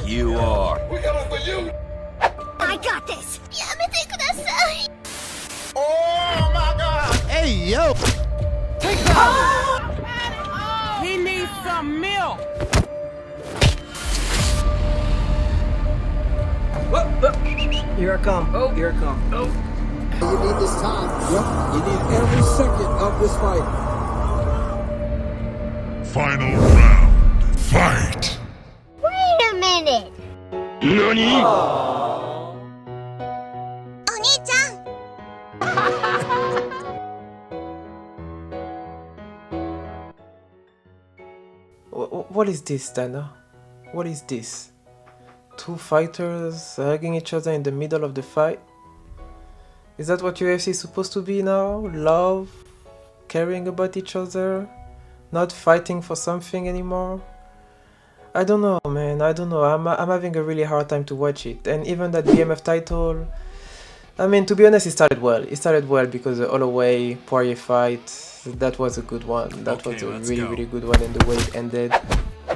You are. We coming for you. I got this. Oh my God. Hey, yo! Take that. He needs some milk. Here I come. Oh. Here I come. Oh. You need this time. Yep. You need every second of this fight. Final round. Fight! Wait a minute. Nani? Oni-chan. What is this, Dana? What is this? Two fighters hugging each other in the middle of the fight? Is that what UFC is supposed to be now? Love? Caring about each other? Not fighting for something anymore? I don't know, man. I don't know. I'm having a really hard time to watch it. And even that BMF title, I mean, to be honest, it started well. It started well because the Holloway Poirier fight, that was a good one. That was a really good one, and the way it ended,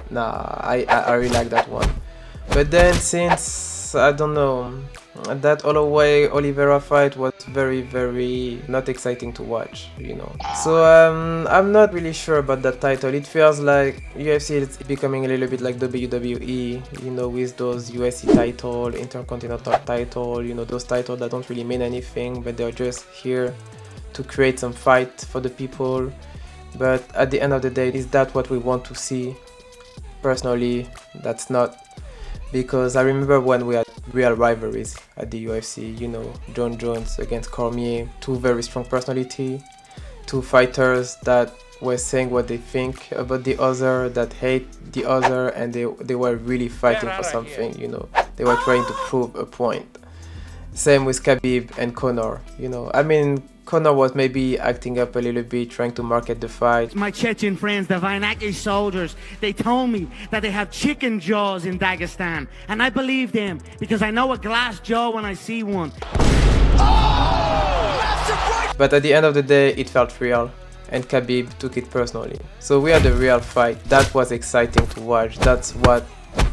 nah, I really like that one. But then since, I don't know, that Holloway Oliveira fight was very not exciting to watch, you know. So I'm not really sure about that title. It feels like UFC is becoming a little bit like WWE, you know, with those UFC title, Intercontinental title, you know, those titles that don't really mean anything, but they're just here to create some fight for the people. But at the end of the day, is that what we want to see? Personally, that's not. Because I remember when we had real rivalries at the UFC, you know, Jon Jones against Cormier, two very strong personality, two fighters that were saying what they think about the other, that hate the other, and they were really fighting for something, you know. They were trying to prove a point. Same with Khabib and Conor, you know. I mean, Conor was maybe acting up a little bit, trying to market the fight. My Chechen friends, the Vainaki soldiers, they told me that they have chicken jaws in Dagestan. And I believe them because I know a glass jaw when I see one. But at the end of the day, it felt real. And Khabib took it personally. So we had a real fight. That was exciting to watch. That's what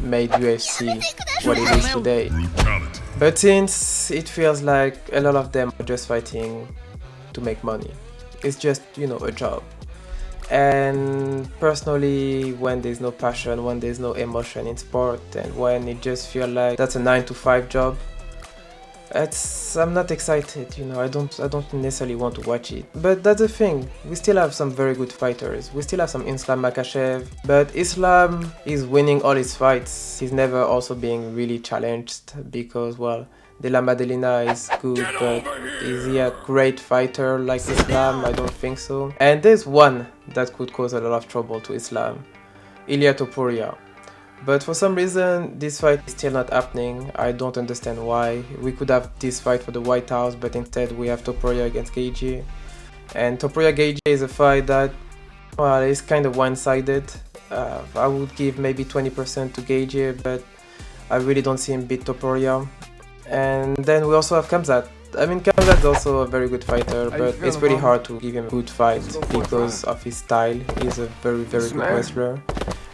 made UFC what it is today. Brutality. But since it feels like a lot of them are just fighting to make money, it's just, you know, a job. And personally, when there's no passion, when there's no emotion in sport, and when it just feels like that's a 9-to-5 job, I'm not excited, you know. I don't necessarily want to watch it. But that's the thing, we still have some very good fighters. We still have some Islam Makhachev, but Islam is winning all his fights. He's never also being really challenged because, well, De La Maddalena is good, but is he a great fighter like Islam? I don't think so. And there's one that could cause a lot of trouble to Islam, Ilia Topuria. But for some reason, this fight is still not happening. I don't understand why. We could have this fight for the White House, but instead we have Topuria against Gaethje. And Topuria Gaethje is a fight that, well, is kind of one-sided. I would give maybe 20% to Gaethje, but I really don't see him beat Topuria. And then we also have Khamzat. I mean, Khamzat is also a very good fighter, but it's pretty hard to give him a good fight because of his style. He's a very good wrestler.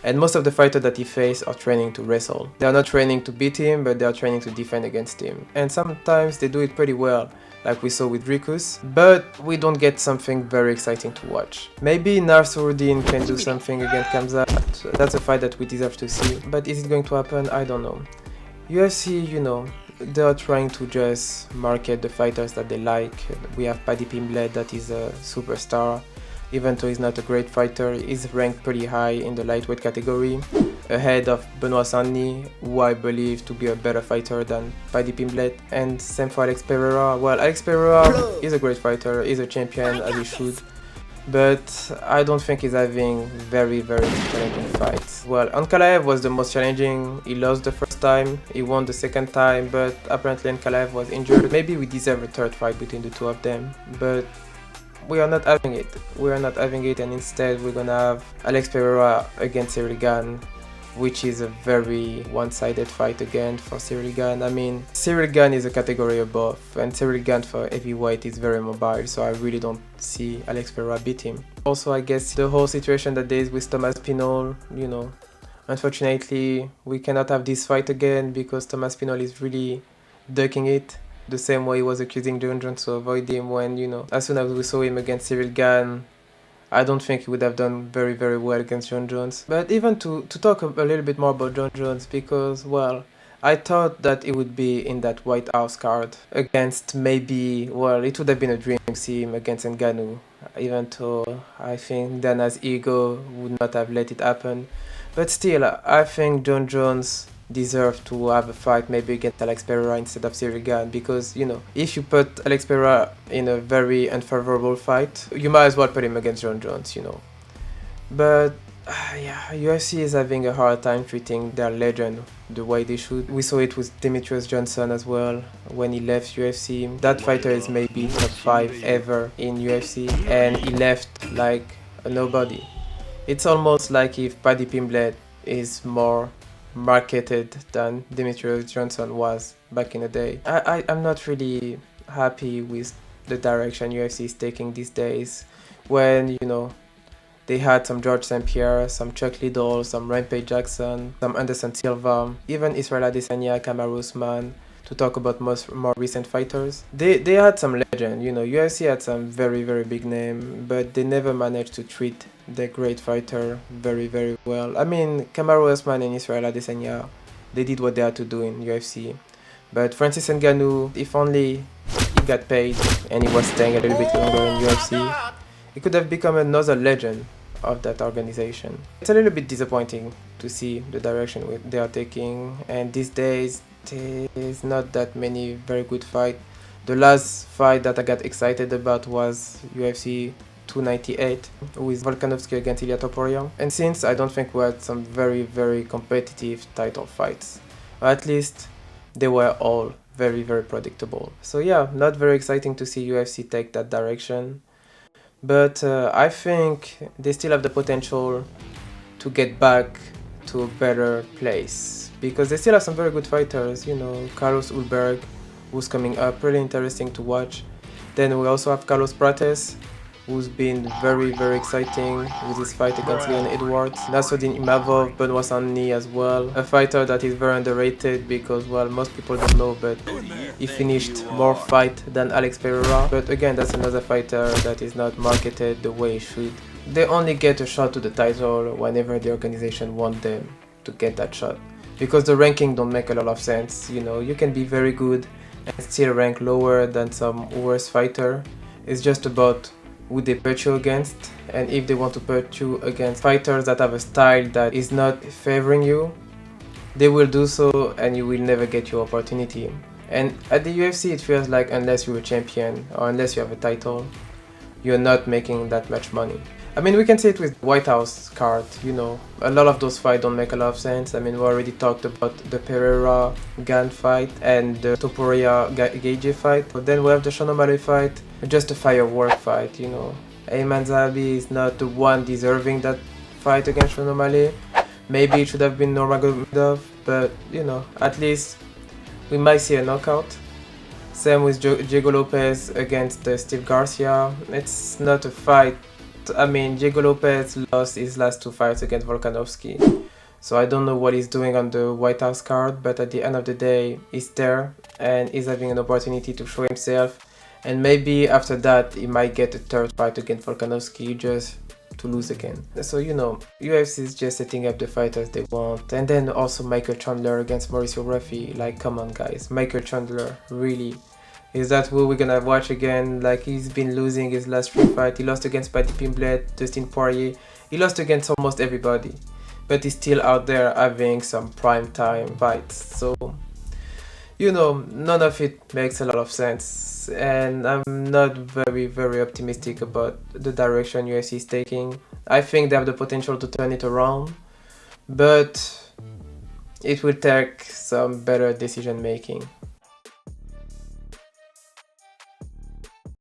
And most of the fighters that he faces are training to wrestle. They are not training to beat him, but they are training to defend against him. And sometimes they do it pretty well, like we saw with Rikus, but we don't get something very exciting to watch. Maybe Nassourdine can do something against Khamzat. That's a fight that we deserve to see. But is it going to happen? I don't know. UFC, you know, they are trying to just market the fighters that they like. We have Paddy Pimblett, that is a superstar. Even though he's not a great fighter, he's ranked pretty high in the lightweight category, ahead of Benoît Saint-Denis, who I believe to be a better fighter than Paddy Pimblett. And same for Alex Pereira. Well, Alex Pereira is a great fighter, he's a champion as he should, but I don't think he's having very challenging fights. Well, Ankalaev was the most challenging. He lost the first time, he won the second time, but apparently Ankalaev was injured. Maybe we deserve a third fight between the two of them, but we are not having it. We are not having it, and instead we're gonna have Alex Pereira against Ciryl Gane, which is a very one-sided fight again for Ciryl Gane. I mean, Ciryl Gane is a category above, and Ciryl Gane for heavyweight is very mobile, so I really don't see Alex Pereira beat him. Also, I guess the whole situation that there is with Thomas Pinol, you know, Unfortunately, we cannot have this fight again because Thomas Pinol is really ducking it. The same way he was accusing Jon Jones to avoid him when, as soon as we saw him against Cyril Gane, I don't think he would have done very, very well against Jon Jones. But even to talk a little bit more about Jon Jones, because, well, I thought that it would be in that White House card against maybe, well, it would have been a dream to see him against Ngannou, even though I think Dana's ego would not have let it happen. But still, I think Jon Jones deserved to have a fight maybe against Alex Pereira instead of Cyril Gane, because, if you put Alex Pereira in a very unfavorable fight, you might as well put him against Jon Jones, But yeah, UFC is having a hard time treating their legend the way they should. We saw it with Demetrious Johnson as well when he left UFC. That fighter is maybe top 5 ever in UFC, and he left like a nobody. It's almost like if Paddy Pimblett is more marketed than Demetrious Johnson was back in the day. I'm not really happy with the direction UFC is taking these days, when, they had some George St. Pierre, some Chuck Liddell, some Rampage Jackson, some Anderson Silva, even Israel Adesanya, Kamaru Usman, to talk about more recent fighters. They had some legend, UFC had some very, very big name, but they never managed to treat the great fighter very, very well. I mean, Kamaru Usman and Israel Adesanya, they did what they had to do in UFC. But Francis Ngannou, if only he got paid and he was staying a little bit longer in UFC, he could have become another legend of that organization. It's a little bit disappointing to see the direction they are taking, and these days there's not that many very good fights. The last fight that I got excited about was UFC 298 with Volkanovski against Ilia Topuria, and since I don't think we had some very, very competitive title fights, or at least they were all very, very predictable. So yeah, not very exciting to see UFC take that direction. But I think they still have the potential to get back to a better place, because they still have some very good fighters, Carlos Ulberg, who's coming up, really interesting to watch. Then we also have Carlos Prates, who's been very, very exciting with his fight against Leon Edwards. Nassourdine Imavov, Benoît Saint-Denis as well. A fighter that is very underrated because, well, most people don't know, but he finished more fight than Alex Pereira. But again, that's another fighter that is not marketed the way he should. They only get a shot to the title whenever the organization wants them to get that shot, because the ranking don't make a lot of sense. You can be very good and still rank lower than some worse fighter. It's just about who they put you against, and if they want to put you against fighters that have a style that is not favoring you, they will do so and you will never get your opportunity. And at the UFC it feels like unless you're a champion or unless you have a title, you're not making that much money. I mean, we can see it with White House card, a lot of those fights don't make a lot of sense. I mean, we already talked about the Pereira Gane fight and the Topuria Gaethje fight, but then we have the Sean O'Malley fight, just a firework fight, Ayman Zahabi is not the one deserving that fight against Sean O'Malley. Maybe it should have been Nurmagomedov, but at least we might see a knockout. Same with Diego Lopez against Steve Garcia. It's not a fight. I mean, Diego Lopez lost his last 2 fights against Volkanovski, so I don't know what he's doing on the White House card, but at the end of the day, he's there and he's having an opportunity to show himself, and maybe after that he might get a 3rd fight against Volkanovski just to lose again. So UFC is just setting up the fighters they want. And then also Michael Chandler against Mauricio Ruffi. Like, come on guys, Michael Chandler, really? Is that who we're gonna watch again? Like, he's been losing his last 3 fights. He lost against Paddy Pimblett, Dustin Poirier. He lost against almost everybody. But he's still out there having some prime time fights. So, none of it makes a lot of sense. And I'm not very, very optimistic about the direction UFC is taking. I think they have the potential to turn it around, but it will take some better decision making.